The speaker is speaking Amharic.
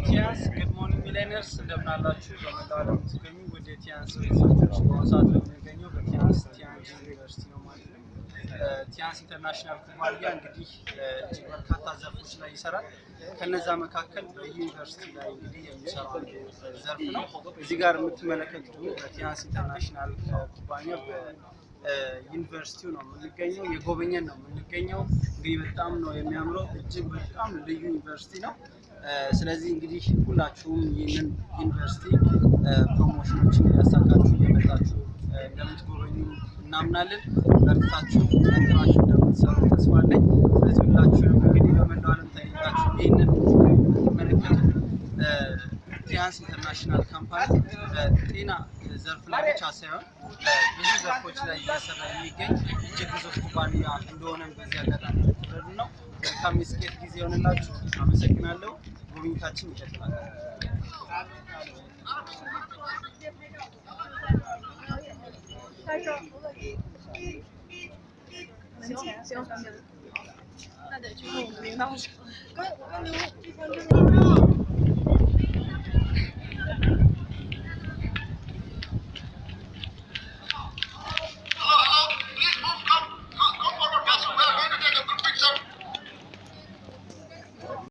ቲያንስ ጉድ ሞርኒንግ ሚሊየነርስ እንደምን አላችሁ? በመላው ዓለም የምትገኙ ወደ ቲያንስ ሪሰርቾች በአሁኑ ሰዓት የምንገኘው በቲያንስ ዩኒቨርሲቲ ነው ማለት ነው። ቲያንስ ኢንተርናሽናል ኩባንያ እንግዲህ እጅግ በርካታ ዘርፎች ላይ ይሰራል። ከነዛ መካከል በዩኒቨርሲቲ ላይ እንግዲህ የሚሰራው ዘርፍ ነው። እዚህ ጋር የምትመለከቱት ደግሞ በቲያንስ ኢንተርናሽናል ኩባንያ ዩኒቨርሲቲው ነው የምንገኘው፣ የጎበኘን ነው የምንገኘው። እንግዲህ በጣም ነው የሚያምረው፣ እጅግ በጣም ልዩ ዩኒቨርሲቲ ነው። ስለዚህ እንግዲህ ሁላችሁም ይህንን ዩኒቨርሲቲ ፕሮሞሽኖችን ያሳካችሁ እየመጣችሁ እንደምትጎበኙ እናምናለን። በርታችሁ ጠንክራችሁ እንደምትሰሩ ተስፋ አለኝ። ስለዚህ ሁላችሁም እንግዲህ በመላው ዓለም ተገኝታችሁ ይህንን የምትመለከቱ ቲያንስ ኢንተርናሽናል ካምፓኒ ጤና ዘርፍ ላይ ብቻ ሳይሆን ብዙ ዘርፎች ላይ እየሰራ የሚገኝ እጅግ ግዙፍ ኩባንያ እንደሆነ በዚህ አጋጣሚ ትረዱ ነው። መልካም የስኬት ጊዜ ይሆንላችሁ። አመሰግናለሁ። ጉብኝታችን ይቀጥላል።行，那得去弄领导室。